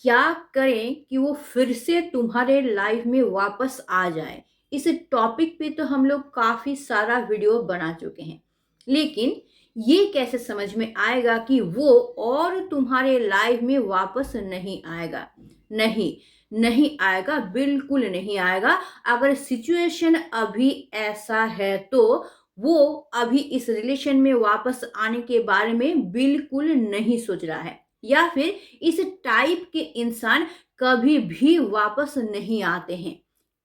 क्या करें कि वो फिर से तुम्हारे लाइफ में वापस आ जाए? इस टॉपिक पे तो हम लोग काफ़ी सारा वीडियो बना चुके हैं। लेकिन ये कैसे समझ में आएगा कि वो और तुम्हारे लाइफ में वापस नहीं आएगा? नहीं, नहीं आएगा, बिल्कुल नहीं आएगा। अगर सिचुएशन अभी ऐसा है तो वो अभी इस रिलेशन में वापस आने के बारे में बिल्कुल नहीं सोच रहा है। या फिर इस टाइप के इंसान कभी भी वापस नहीं आते हैं।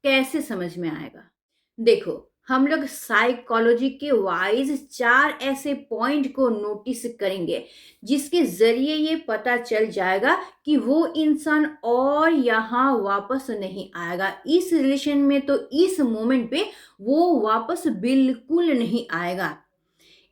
कैसे समझ में आएगा? देखो, हम लोग साइकोलॉजी के वाइज 4 ऐसे पॉइंट को नोटिस करेंगे, जिसके ज़रिए ये पता चल जाएगा कि वो इंसान और यहाँ वापस नहीं आएगा। इस रिलेशन में तो इस मोमेंट पे वो वापस बिल्कुल नहीं आएगा।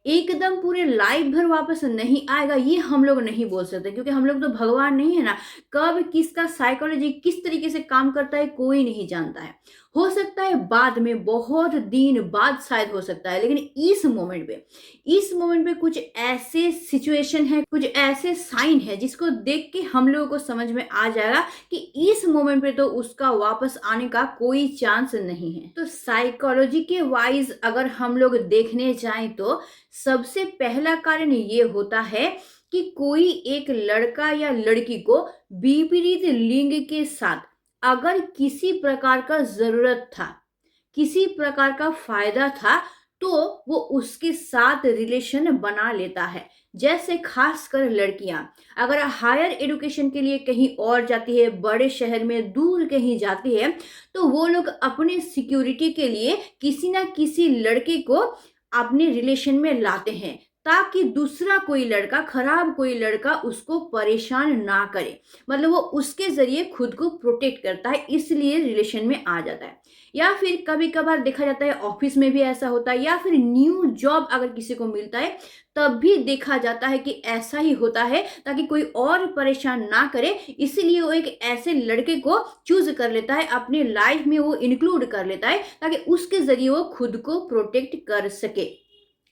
एकदम पूरे लाइफ भर वापस नहीं आएगा ये हम लोग नहीं बोल सकते, क्योंकि हम लोग तो भगवान नहीं है ना। कब किसका साइकोलॉजी किस तरीके से काम करता है कोई नहीं जानता है। हो सकता है बाद में, बहुत दिन बाद शायद हो सकता है, लेकिन इस मोमेंट पे कुछ ऐसे सिचुएशन है, कुछ ऐसे साइन है जिसको देख के हम लोगों को समझ में आ जाएगा कि इस मोमेंट पे तो उसका वापस आने का कोई चांस नहीं है। तो साइकोलॉजी के वाइज अगर हम लोग देखने जाएं तो सबसे पहला कारण ये होता है कि कोई एक लड़का या लड़की को विपरीत लिंग के साथ अगर किसी प्रकार का जरूरत था, किसी प्रकार का फायदा था, तो वो उसके साथ रिलेशन बना लेता है। जैसे खासकर लड़कियां अगर हायर एजुकेशन के लिए कहीं और जाती है, बड़े शहर में दूर कहीं जाती है, तो वो लोग अपने सिक्योरिटी के लिए किसी ना किसी लड़के को अपने रिलेशन में लाते हैं, ताकि दूसरा कोई लड़का, खराब कोई लड़का उसको परेशान ना करे। मतलब वो उसके ज़रिए खुद को प्रोटेक्ट करता है, इसलिए रिलेशन में आ जाता है। या फिर कभी-कभार देखा जाता है ऑफ़िस में भी ऐसा होता है, या फिर न्यू जॉब अगर किसी को मिलता है, तब भी देखा जाता है कि ऐसा ही होता है, ताकि कोई और परेशान ना करे, इसीलिए वो एक ऐसे लड़के को चूज़ कर लेता है, अपनी लाइफ़ में वो इंक्लूड कर लेता है, ताकि उसके ज़रिए वो खुद को प्रोटेक्ट कर सके।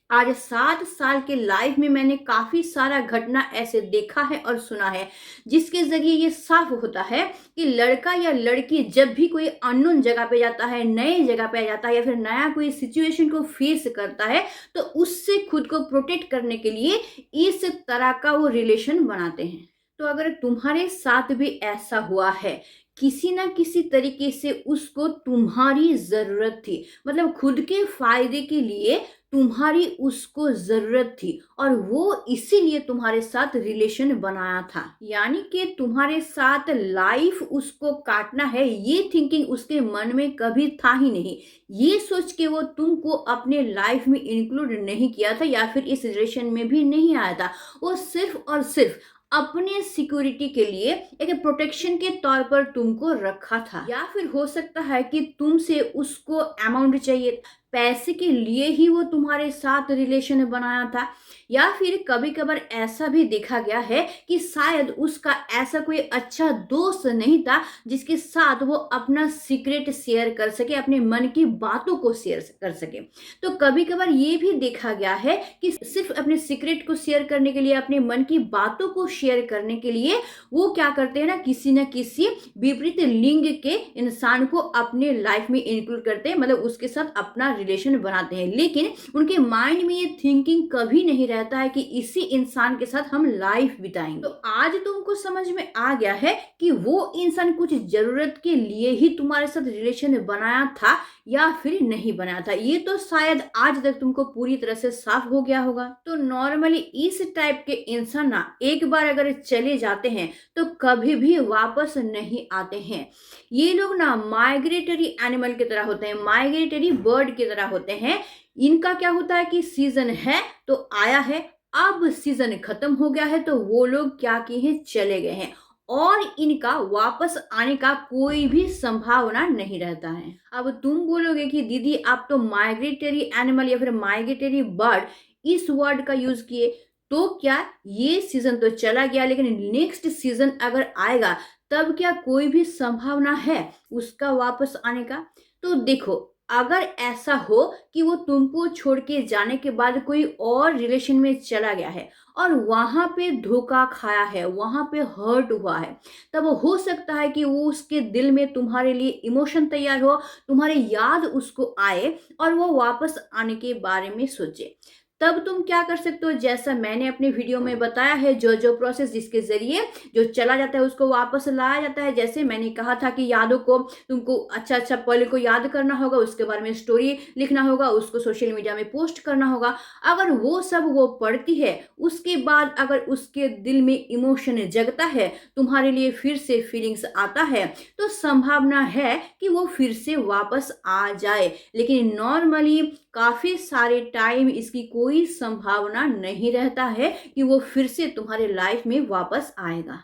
आज 7 साल के लाइफ में मैंने काफ़ी सारा घटना ऐसे देखा है और सुना है, जिसके ज़रिए ये साफ़ होता है कि लड़का या लड़की जब भी कोई अननोन जगह पे जाता है, नए जगह पे जाता है, या फिर नया कोई सिचुएशन को फेस करता है, तो उससे खुद को प्रोटेक्ट करने के लिए इस तरह का वो रिलेशन बनाते हैं। तो अगर तुम्हारे साथ भी ऐसा हुआ है, किसी ना किसी तरीके से उसको तुम्हारी ज़रूरत थी, मतलब खुद के फ़ायदे के लिए तुम्हारी उसको ज़रूरत थी, और वो इसीलिए तुम्हारे साथ रिलेशन बनाया था। यानी कि तुम्हारे साथ लाइफ उसको काटना है, ये थिंकिंग उसके मन में कभी था ही नहीं। ये सोच के वो तुमको अपने लाइफ में इंक्लूड नहीं किया था, या फिर इस रिलेशन में भी नहीं आया था। वो सिर्फ़ और सिर्फ़ अपने सिक्योरिटी के लिए एक प्रोटेक्शन के तौर पर तुमको रखा था। या फिर हो सकता है कि तुमसे उसको अमाउंट चाहिए, पैसे के लिए ही वो तुम्हारे साथ रिलेशन बनाया था। या फिर कभी कभार ऐसा भी देखा गया है कि शायद उसका ऐसा कोई अच्छा दोस्त नहीं था जिसके साथ वो अपना सीक्रेट शेयर कर सके, अपने मन की बातों को शेयर कर सके। तो कभी कभार ये भी देखा गया है कि सिर्फ अपने सीक्रेट को शेयर करने के लिए, अपने मन की बातों को शेयर करने के लिए वो क्या करते हैं ना किसी विपरीत लिंग के इंसान को अपने लाइफ में इंक्लूड करते हैं, मतलब उसके साथ अपना रिलेशन बनाते हैं। लेकिन उनके माइंड में ये थिंकिंग कभी नहीं रहता है कि इसी इंसान के साथ हम लाइफ बिताएंगे। तो आज तुमको समझ में आ गया है कि वो इंसान कुछ जरूरत के लिए ही तुम्हारे साथ रिलेशन बनाया था या फिर नहीं बनाया था। ये तो शायद आज तक तुमको पूरी तरह से साफ हो गया होगा। तो नॉर्मली इस टाइप के इंसान ना एक बार अगर चले जाते हैं तो कभी भी वापस नहीं आते हैं। ये लोग ना माइग्रेटरी एनिमल की तरह होते हैं, माइग्रेटरी बर्ड की तरह होते हैं। इनका क्या होता है कि सीजन है तो आया है, अब सीजन खत्म हो गया है तो वो लोग क्या किए हैं, चले गए हैं, और इनका वापस आने का कोई भी संभावना नहीं रहता है। अब तुम बोलोगे कि दीदी आप तो माइग्रेटरी एनिमल या फिर माइग्रेटरी बर्ड इस वर्ड का यूज किए, तो क्या ये सीजन तो चला गया, लेकिन नेक्स्ट सीजन अगर आएगा तब क्या कोई भी संभावना है उसका वापस आने का? तो देखो, अगर ऐसा हो कि वो तुमको छोड़ के जाने के बाद कोई और रिलेशन में चला गया है और वहाँ पे धोखा खाया है, वहाँ पे हर्ट हुआ है, तब हो सकता है कि वो उसके दिल में तुम्हारे लिए इमोशन तैयार हो, तुम्हारी याद उसको आए और वो वापस आने के बारे में सोचे। तब तुम क्या कर सकते हो, जैसा मैंने अपने वीडियो में बताया है, जो प्रोसेस जिसके ज़रिए जो चला जाता है उसको वापस लाया जाता है। जैसे मैंने कहा था कि यादों को तुमको अच्छा-अच्छा पल को याद करना होगा, उसके बारे में स्टोरी लिखना होगा, उसको सोशल मीडिया में पोस्ट करना होगा। अगर वो सब वो पढ़ती है, उसके बाद अगर उसके दिल में इमोशन जगता है, तुम्हारे लिए फिर से फीलिंग्स आता है, तो संभावना है कि वो फिर से वापस आ जाए। लेकिन नॉर्मली काफ़ी सारे टाइम इसकी कोई संभावना नहीं रहता है कि वो फिर से तुम्हारे लाइफ में वापस आएगा।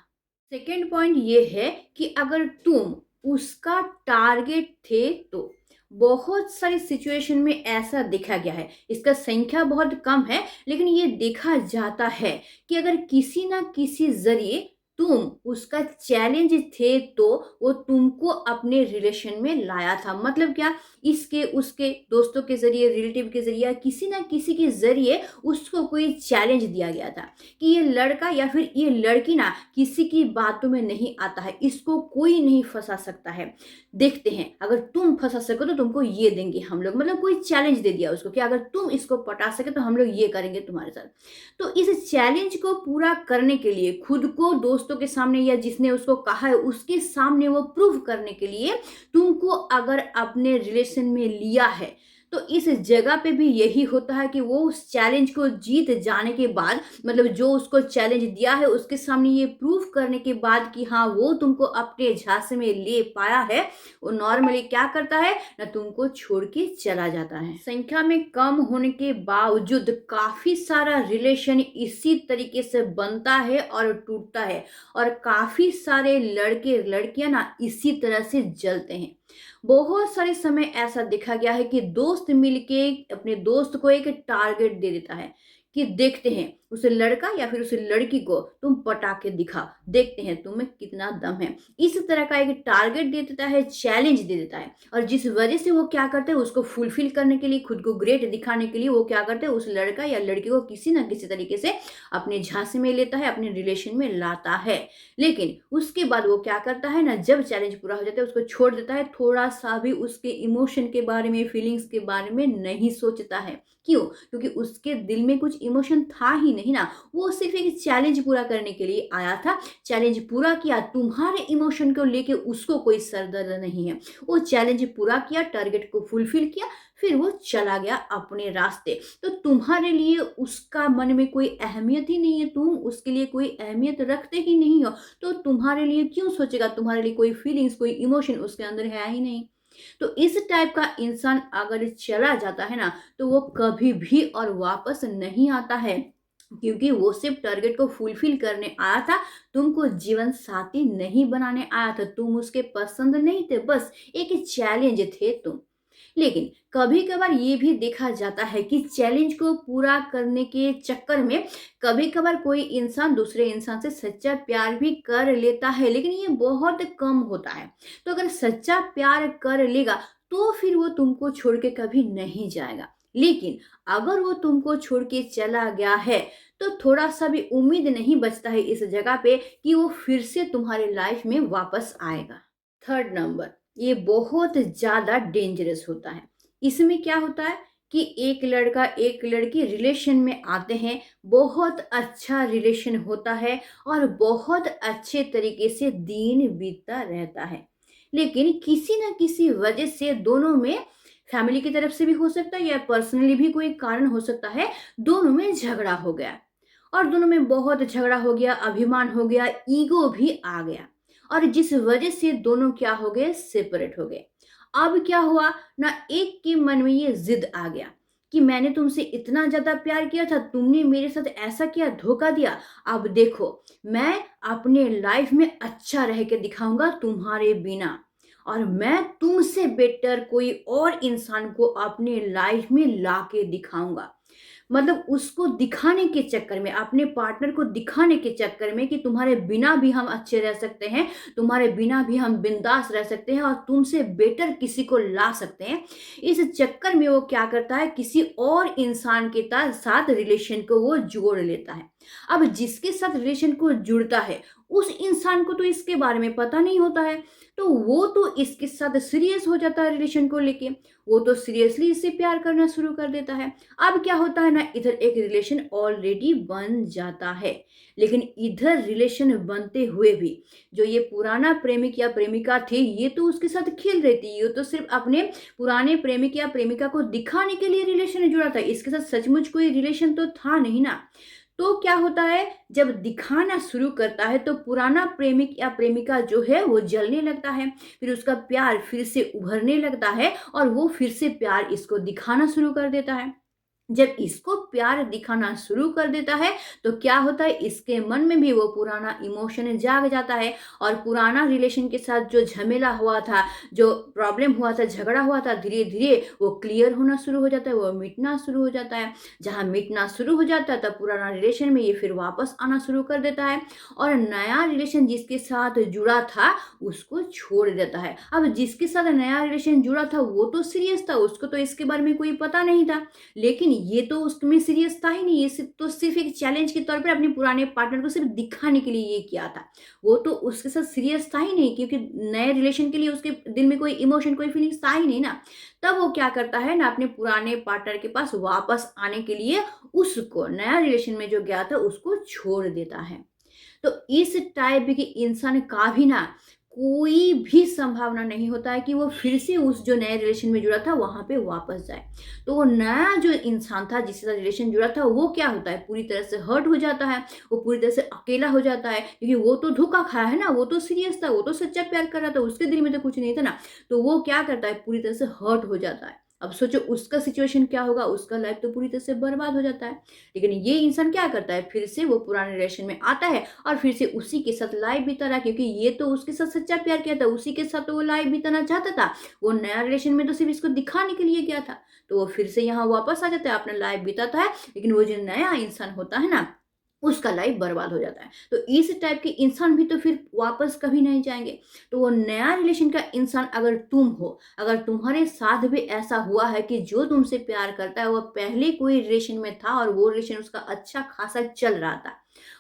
सेकेंड पॉइंट ये है कि अगर तुम उसका टारगेट थे तो बहुत सारी सिचुएशन में ऐसा देखा गया है, इसका संख्या बहुत कम है लेकिन ये देखा जाता है कि अगर किसी ना किसी जरिए तुम उसका चैलेंज थे तो वो तुमको अपने रिलेशन में लाया था। मतलब क्या, इसके उसके दोस्तों के जरिए, रिलेटिव के जरिए, या किसी ना किसी के जरिए उसको कोई चैलेंज दिया गया था कि ये लड़का या फिर ये लड़की ना किसी की बातों में नहीं आता है, इसको कोई नहीं फंसा सकता है। देखते हैं अगर तुम फंसा सको तो तुमको ये देंगे हम लोग, मतलब कोई चैलेंज दे दिया उसको कि अगर तुम इसको पटा सके तो हम लोग ये करेंगे तुम्हारे साथ। तो इस चैलेंज को पूरा करने के लिए खुद को दोस्तों के सामने या जिसने उसको कहा है उसके सामने वो प्रूव करने के लिए तुमको अगर अपने रिलेशन में लिया है, तो इस जगह पे भी यही होता है कि वो उस चैलेंज को जीत जाने के बाद, मतलब जो उसको चैलेंज दिया है उसके सामने ये प्रूव करने के बाद कि हाँ वो तुमको अपने झांसे में ले पाया है, वो नॉर्मली क्या करता है ना, तुमको छोड़ के चला जाता है। संख्या में कम होने के बावजूद काफी सारा रिलेशन इसी तरीके से बनता है और टूटता है, और काफी सारे लड़के लड़कियां ना इसी तरह से जलते हैं। बहुत सारे समय ऐसा देखा गया है कि दोस्त मिलके अपने दोस्त को एक टारगेट दे देता है कि देखते हैं उसे लड़का या फिर उसे लड़की को तुम पटा के दिखा, देखते हैं तुम्हें कितना दम है। इस तरह का एक टारगेट दे देता है, चैलेंज दे देता है, और जिस वजह से वो क्या करते हैं उसको फुलफिल करने के लिए, खुद को ग्रेट दिखाने के लिए वो क्या करते हैं, उस लड़का या लड़की को किसी ना किसी तरीके से अपने झांसे में लेता है, अपने रिलेशन में लाता है। लेकिन उसके बाद वो क्या करता है ना, जब चैलेंज पूरा हो जाता है उसको छोड़ देता है, थोड़ा सा भी उसके इमोशन के बारे में, फीलिंग्स के बारे में नहीं सोचता है। क्यों? क्योंकि उसके दिल में कुछ इमोशन था ही नहीं ना, वो सिर्फ एक चैलेंज पूरा करने के लिए आया था। चैलेंज पूरा किया, तुम्हारे इमोशन को लेके उसको कोई सरदर्द नहीं है। वो चैलेंज पूरा किया, टारगेट को फुलफिल किया, फिर वो चला गया अपने रास्ते। तो तुम्हारे लिए उसका मन में कोई अहमियत ही नहीं है, तुम उसके लिए कोई अहमियत रखते ही नहीं हो, तो तुम्हारे लिए क्यों सोचेगा, तुम्हारे लिए कोई फीलिंग्स, कोई इमोशन उसके अंदर है ही नहीं। तो इस टाइप का इंसान अगर चला जाता है ना, तो वो कभी भी और वापस नहीं आता है, क्योंकि वो सिर्फ टारगेट को फुलफिल करने आया था, तुमको जीवन साथी नहीं बनाने आया था, तुम उसके पसंद नहीं थे, बस एक चैलेंज थे तुम। लेकिन कभी कभार ये भी देखा जाता है कि चैलेंज को पूरा करने के चक्कर में कभी कभार कोई इंसान दूसरे इंसान से सच्चा प्यार भी कर लेता है, लेकिन ये बहुत कम होता है। तो अगर सच्चा प्यार कर लेगा तो फिर वो तुमको छोड़ के कभी नहीं जाएगा। लेकिन अगर वो तुमको छोड़ के चला गया है तो थोड़ा सा भी उम्मीद नहीं बचता है इस जगह पे कि वो फिर से तुम्हारी लाइफ में वापस आएगा। थर्ड नंबर, ये बहुत ज़्यादा डेंजरस होता है। इसमें क्या होता है कि एक लड़का एक लड़की रिलेशन में आते हैं, बहुत अच्छा रिलेशन होता है और बहुत अच्छे तरीके से दिन बीतता रहता है। लेकिन किसी न किसी वजह से दोनों में, फैमिली की तरफ से भी हो सकता है या पर्सनली भी कोई कारण हो सकता है, दोनों में झगड़ा हो गया, और दोनों में बहुत झगड़ा हो गया, अभिमान हो गया, ईगो भी आ गया, और जिस वजह से दोनों क्या हो गए, सेपरेट हो गए। अब क्या हुआ ना, एक के मन में ये जिद आ गया कि मैंने तुमसे इतना ज्यादा प्यार किया था, तुमने मेरे साथ ऐसा किया, धोखा दिया। अब देखो, मैं अपने लाइफ में अच्छा रह के दिखाऊंगा तुम्हारे बिना, और मैं तुमसे बेटर कोई और इंसान को अपने लाइफ में ला के दिखाऊंगा। मतलब उसको दिखाने के चक्कर में, अपने पार्टनर को दिखाने के चक्कर में कि तुम्हारे बिना भी हम अच्छे रह सकते हैं, तुम्हारे बिना भी हम बिंदास रह सकते हैं और तुमसे बेटर किसी को ला सकते हैं। इस चक्कर में वो क्या करता है, किसी और इंसान के साथ रिलेशन को वो जोड़ लेता है। अब जिसके साथ रिलेशन को जुड़ता है, उस इंसान को तो इसके बारे में पता नहीं होता है, तो वो तो इसके साथ सीरियस हो जाता है रिलेशन को लेके, वो तो सीरियसली इससे प्यार करना शुरू कर देता है। अब क्या होता है ना, इधर एक रिलेशन ऑलरेडी बन जाता है, लेकिन इधर रिलेशन बनते हुए भी जो ये पुराना प्रेमिक या प्रेमिका थे, ये तो उसके साथ खेल रही थी, ये तो सिर्फ अपने पुराने प्रेमिक या प्रेमिका को दिखाने के लिए रिलेशन में जुड़ा था, इसके साथ सचमुच कोई रिलेशन तो था नहीं ना। तो क्या होता है, जब दिखाना शुरू करता है तो पुराना प्रेमिक या प्रेमिका जो है वो जलने लगता है, फिर उसका प्यार फिर से उभरने लगता है और वो फिर से प्यार इसको दिखाना शुरू कर देता है। जब इसको प्यार दिखाना शुरू कर देता है, तो क्या होता है, इसके मन में भी वो पुराना इमोशन जाग जाता है और पुराना रिलेशन के साथ जो झमेला हुआ था, जो प्रॉब्लम हुआ था, झगड़ा हुआ था, धीरे-धीरे वो क्लियर होना शुरू हो जाता है, वो मिटना शुरू हो जाता है। जहाँ मिटना शुरू हो जाता है, तब पुराना रिलेशन में ये फिर वापस आना शुरू कर देता है और नया रिलेशन जिसके साथ जुड़ा था, उसको छोड़ देता है। अब जिसके साथ नया रिलेशन जुड़ा था, वो तो सीरियस था, उसको तो इसके बारे में कोई पता नहीं था। लेकिन ये तो उसमें सीरियस था ही नहीं, ये सिर्फ एक चैलेंज के तौर पर अपने पुराने पार्टनर को सिर्फ दिखाने के लिए ये किया था। वो तो उसके साथ सीरियस था ही नहीं, क्योंकि नए रिलेशन के लिए उसके दिल में कोई इमोशन, कोई फीलिंग्स था ही नहीं ना। तब वो क्या करता है ना, अपने पुराने पार्टनर के पास वापस आने के लिए उसको, नया रिलेशन में जो गया था, उसको छोड़ देता है। तो इस टाइप के इंसान का भी ना कोई भी संभावना नहीं होता है कि वो फिर से उस जो नए रिलेशन में जुड़ा था वहाँ पे वापस जाए। तो वो नया जो इंसान था जिसके साथ रिलेशन जुड़ा था, वो क्या होता है, पूरी तरह से हर्ट हो जाता है, वो पूरी तरह से अकेला हो जाता है, क्योंकि वो तो धोखा खाया है ना, वो तो सीरियस था, वो तो सच्चा प्यार कर रहा था, उसके दिल में तो कुछ नहीं था ना। तो वो क्या करता है, पूरी तरह से हर्ट हो जाता है। अब सोचो उसका सिचुएशन क्या होगा, उसका लाइफ तो पूरी तरह से बर्बाद हो जाता है। लेकिन ये इंसान क्या करता है, फिर से वो पुराने रिलेशन में आता है और फिर से उसी के साथ लाइफ बिता रहा है, क्योंकि ये तो उसके साथ सच्चा प्यार किया था, उसी के साथ तो वो लाइफ बिताना चाहता था। वो नया रिलेशन में तो सिर्फ इसको दिखाने के लिए गया था, तो वो फिर से यहाँ वापस आ जाता है, अपना लाइफ बिताता है, लेकिन वो जो नया इंसान होता है ना, उसका लाइफ बर्बाद हो जाता है। तो इस टाइप के इंसान भी तो फिर वापस कभी नहीं जाएंगे। तो वो नया रिलेशन का इंसान अगर तुम हो, अगर तुम्हारे साथ भी ऐसा हुआ है कि जो तुमसे प्यार करता है वो पहले कोई रिलेशन में था और वो रिलेशन उसका अच्छा खासा चल रहा था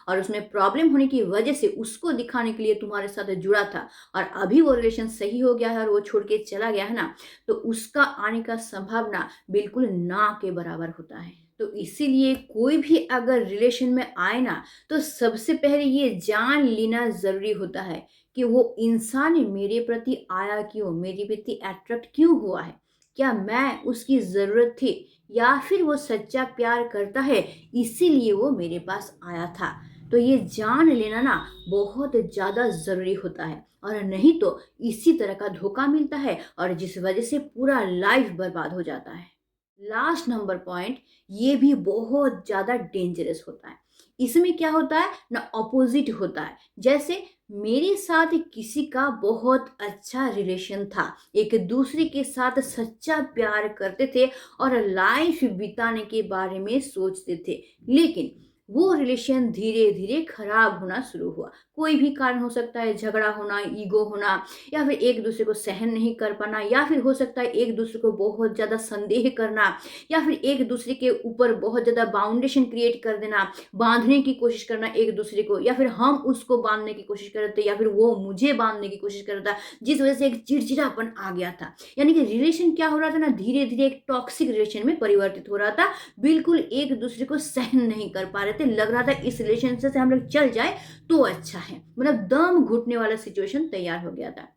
और उसमें प्रॉब्लम होने की वजह से उसको दिखाने के लिए तुम्हारे साथ जुड़ा था और अभी वो रिलेशन सही हो गया है और वो छोड़ के चला गया है ना, तो उसका आने का संभावना बिल्कुल ना के बराबर होता है। तो इसीलिए कोई भी अगर रिलेशन में आए ना, तो सबसे पहले ये जान लेना ज़रूरी होता है कि वो इंसान मेरे प्रति आया क्यों? मेरे प्रति अट्रैक्ट क्यों हुआ है? क्या मैं उसकी ज़रूरत थी या फिर वो सच्चा प्यार करता है इसीलिए वो मेरे पास आया था? तो ये जान लेना ना बहुत ज़्यादा ज़रूरी होता है और नहीं तो इसी तरह का धोखा मिलता है और जिस वजह से पूरा लाइफ बर्बाद हो जाता है। लास्ट नंबर पॉइंट, ये भी बहुत ज़्यादा डेंजरस होता है। इसमें क्या होता है ना, ऑपोजिट होता है। जैसे मेरे साथ किसी का बहुत अच्छा रिलेशन था, एक दूसरे के साथ सच्चा प्यार करते थे और लाइफ बिताने के बारे में सोचते थे, लेकिन वो रिलेशन धीरे धीरे खराब होना शुरू हुआ। कोई भी कारण हो सकता है, झगड़ा होना, ईगो होना, या फिर एक दूसरे को सहन नहीं कर पाना, या फिर हो सकता है एक दूसरे को बहुत ज़्यादा संदेह करना, या फिर एक दूसरे के ऊपर बहुत ज़्यादा बाउंडेशन क्रिएट कर देना, बांधने की कोशिश करना एक दूसरे को, या फिर हम उसको बांधने की कोशिश कर रहे थे या फिर वो मुझे बांधने की कोशिश कर रहा था, जिस वजह से एक चिड़चिड़ापन आ गया था। यानी कि रिलेशन क्या हो रहा था ना, धीरे धीरे एक टॉक्सिक रिलेशन में परिवर्तित हो रहा था। बिल्कुल एक दूसरे को सहन नहीं कर पा रहे थे, लग रहा था इस रिलेशन से हम लोग चल जाए तो अच्छा है, मतलब दम घुटने वाला सिचुएशन तैयार हो गया था।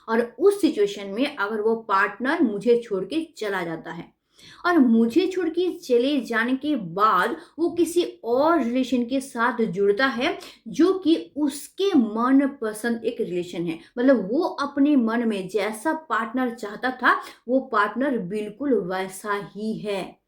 और उस सिचुएशन में अगर वो पार्टनर मुझे छोड़ के चला जाता है और मुझे छोड़ के चले जाने के बाद वो किसी और रिलेशन के साथ जुड़ता है जो कि उसके मन पसंद एक रिलेशन है, मतलब वो अपने मन में जैसा पार्टनर चाहता था वो पार्टनर बिल्कुल वैसा ही है।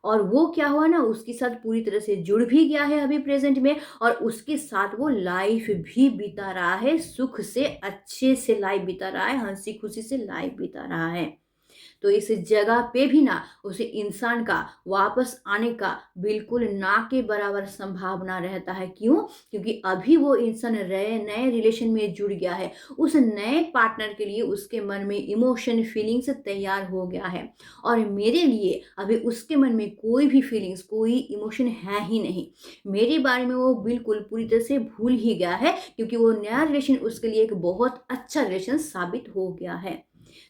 और वो क्या हुआ ना, उसके साथ पूरी तरह से जुड़ भी गया है अभी प्रेजेंट में और उसके साथ वो लाइफ भी बिता रहा है, सुख से अच्छे से लाइफ बिता रहा है, हंसी खुशी से लाइफ बिता रहा है। तो इस जगह पे भी ना उस इंसान का वापस आने का बिल्कुल ना के बराबर संभावना रहता है। क्यों? क्योंकि अभी वो इंसान नए रिलेशन में जुड़ गया है। उस नए पार्टनर के लिए उसके मन में इमोशन, फीलिंग्स तैयार हो गया है और मेरे लिए अभी उसके मन में कोई भी फीलिंग्स, कोई इमोशन है ही नहीं। मेरे बारे में वो बिल्कुल पूरी तरह से भूल ही गया है क्योंकि वो नया रिलेशन उसके लिए एक बहुत अच्छा रिलेशन साबित हो गया है।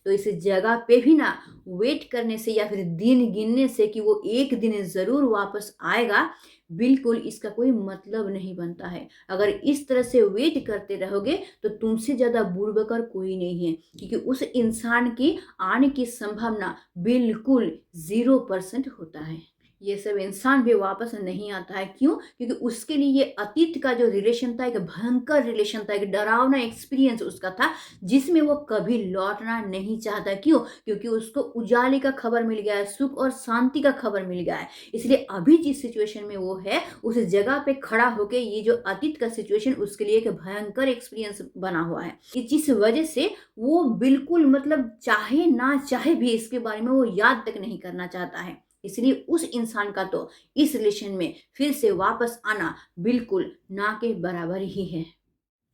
तो इस जगह पे भी ना वेट करने से या फिर दिन गिनने से कि वो एक दिन ज़रूर वापस आएगा, बिल्कुल इसका कोई मतलब नहीं बनता है। अगर इस तरह से वेट करते रहोगे तो तुमसे ज़्यादा बुड़बक कोई नहीं है क्योंकि उस इंसान की आने की संभावना बिल्कुल 0% होता है। ये सब इंसान भी वापस नहीं आता है। क्यों? क्योंकि उसके लिए ये अतीत का जो रिलेशन था, एक भयंकर रिलेशन था, एक डरावना एक्सपीरियंस उसका था, जिसमें वो कभी लौटना नहीं चाहता। क्यों? क्योंकि उसको उजाले का खबर मिल गया है, सुख और शांति का खबर मिल गया है। इसलिए अभी जिस सिचुएशन में वो है, उस जगह पे खड़ा होके ये जो अतीत का सिचुएशन उसके लिए एक भयंकर एक्सपीरियंस बना हुआ है कि जिस वजह से वो बिल्कुल मतलब चाहे ना चाहे भी इसके बारे में वो याद तक नहीं करना चाहता है। इसलिए उस इंसान का तो इस रिलेशन में फिर से वापस आना बिल्कुल ना के बराबर ही है।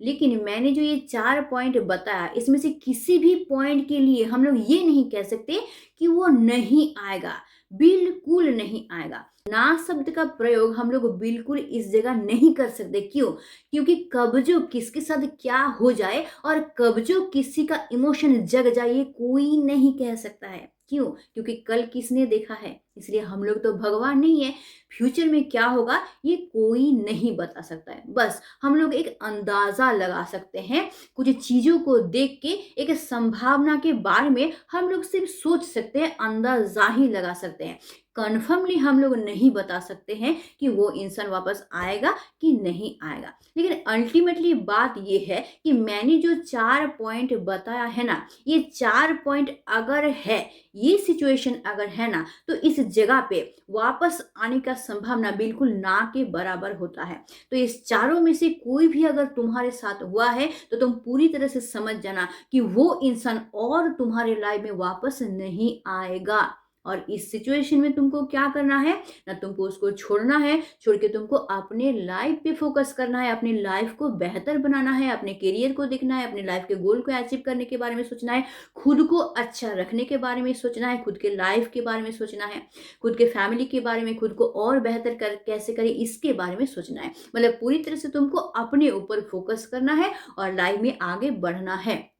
लेकिन मैंने जो ये 4 पॉइंट बताया, इसमें से किसी भी पॉइंट के लिए हम लोग ये नहीं कह सकते कि वो नहीं आएगा, बिल्कुल नहीं आएगा। ना शब्द का प्रयोग हम लोग बिल्कुल इस जगह नहीं कर सकते। क्यों? क्योंकि कब जो किसके साथ क्या हो जाए और कब जो किसी का इमोशन जग जाए, ये कोई नहीं कह सकता है। क्यों? क्योंकि कल किसने देखा है? इसलिए हम लोग तो भगवान नहीं है। फ्यूचर में क्या होगा ये कोई नहीं बता सकता है। बस हम लोग एक अंदाज़ा लगा सकते हैं, कुछ चीज़ों को देख के एक संभावना के बारे में हम लोग सिर्फ सोच सकते हैं, अंदाज़ा ही लगा सकते हैं। कन्फर्मली हम लोग नहीं बता सकते हैं कि वो इंसान वापस आएगा कि नहीं आएगा। लेकिन अल्टीमेटली बात ये है कि मैंने जो 4 पॉइंट बताया है ना, ये 4 पॉइंट अगर है, ये सिचुएशन अगर है ना, तो इस जगह पे वापस आने का संभावना बिल्कुल ना के बराबर होता है। तो इस चारों में से कोई भी अगर तुम्हारे साथ हुआ है तो तुम पूरी तरह से समझ जाना कि वो इंसान और तुम्हारे लाइफ में वापस नहीं आएगा। और इस सिचुएशन में तुमको क्या करना है ना, तुमको उसको छोड़ना है, छोड़ के तुमको अपने लाइफ पे फोकस करना है, अपनी लाइफ को बेहतर बनाना है, अपने करियर को देखना है, अपने लाइफ के गोल को अचीव करने के बारे में सोचना है, खुद को अच्छा रखने के बारे में सोचना है, खुद के लाइफ के बारे में सोचना है, खुद के फैमिली के बारे में, खुद को और बेहतर कैसे करें इसके बारे में सोचना है। मतलब पूरी तरह से तुमको अपने ऊपर फोकस करना है और लाइफ में आगे बढ़ना है।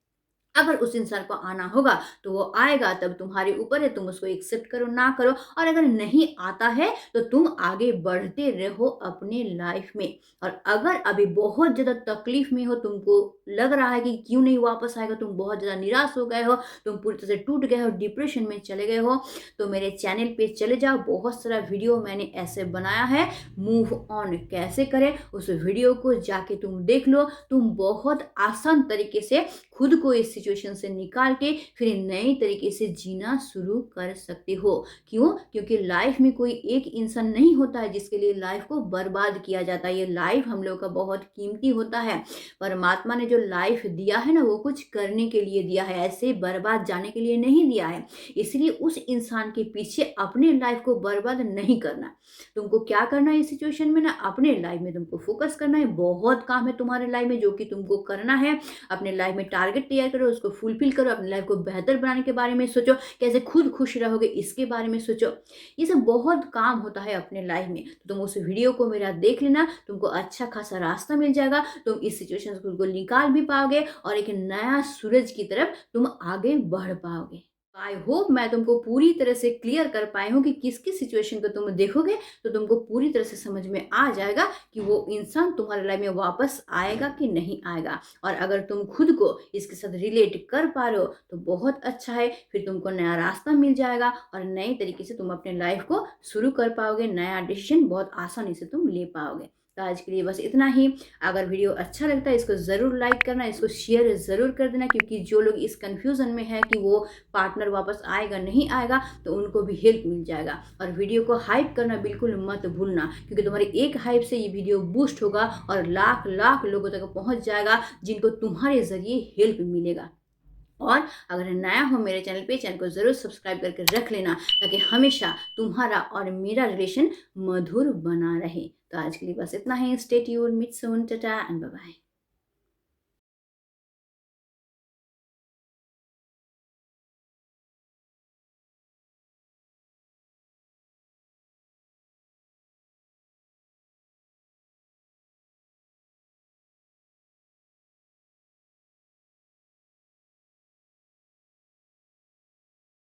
अगर उस इंसान को आना होगा तो वो आएगा, तब तुम्हारे ऊपर है, तुम उसको एक्सेप्ट करो ना करो। और अगर नहीं आता है तो तुम आगे बढ़ते रहो अपने लाइफ में। और अगर अभी बहुत ज़्यादा तकलीफ में हो, तुमको लग रहा है कि क्यों नहीं वापस आएगा, तुम बहुत ज़्यादा निराश हो गए हो, तुम पूरी तरह से टूट गए हो, डिप्रेशन में चले गए हो, तो मेरे चैनल पे चले जाओ। बहुत सारा वीडियो मैंने ऐसे बनाया है, मूव ऑन कैसे करें, उस वीडियो को जाके तुम देख लो। तुम बहुत आसान तरीके से खुद को इस सिचुएशन से निकाल के फिर नए तरीके से जीना शुरू कर सकते हो। क्यों? क्योंकि लाइफ में कोई एक इंसान नहीं होता है जिसके लिए लाइफ को बर्बाद किया जाता है। ये लाइफ हम लोग का बहुत कीमती होता है। परमात्मा ने जो लाइफ दिया है ना, वो कुछ करने के लिए दिया है, ऐसे बर्बाद जाने के लिए नहीं दिया है। इसलिए उस इंसान के पीछे अपने लाइफ को बर्बाद नहीं करना। तुमको क्या करना है इस सिचुएशन में ना, अपने लाइफ में तुमको फोकस करना है। बहुत काम है तुम्हारे लाइफ में जो कि तुमको करना है। अपने लाइफ में टारगेट तैयार करो, उसको फुलफिल करो, अपनी लाइफ को बेहतर बनाने के बारे में सोचो, कैसे खुद खुश रहोगे इसके बारे में सोचो। ये सब बहुत काम होता है अपने लाइफ में। तो तुम उस वीडियो को मेरा देख लेना, तुमको अच्छा खासा रास्ता मिल जाएगा। तुम इस सिचुएशन से खुद को निकाल भी पाओगे और एक नया सूरज की तरफ तुम आगे बढ़ पाओगे। आई होप मैं तुमको पूरी तरह से क्लियर कर पाई हूँ कि किस किस सिचुएशन को तुम देखोगे तो तुमको पूरी तरह से समझ में आ जाएगा कि वो इंसान तुम्हारे लाइफ में वापस आएगा कि नहीं आएगा। और अगर तुम खुद को इसके साथ रिलेट कर पा रहे हो तो बहुत अच्छा है, फिर तुमको नया रास्ता मिल जाएगा और नए तरीके से तुम अपने लाइफ को शुरू कर पाओगे। नया डिसीजन बहुत आसानी से तुम ले पाओगे। तो आज के लिए बस इतना ही। अगर वीडियो अच्छा लगता है इसको ज़रूर लाइक करना, इसको शेयर ज़रूर कर देना, क्योंकि जो लोग इस कन्फ्यूज़न में है कि वो पार्टनर वापस आएगा नहीं आएगा तो उनको भी हेल्प मिल जाएगा। और वीडियो को हाइप करना बिल्कुल मत भूलना, क्योंकि तुम्हारी एक हाइप से ये वीडियो बूस्ट होगा और लाख लाख लोगों तक पहुँच जाएगा जिनको तुम्हारे ज़रिए हेल्प मिलेगा। और अगर नया हो मेरे चैनल पे, चैनल को ज़रूर सब्सक्राइब करके रख लेना, ताकि हमेशा तुम्हारा और मेरा रिलेशन मधुर बना रहे। तो आज के लिए बस इतना ही। Stay tuned, meet soon, tata and bye bye.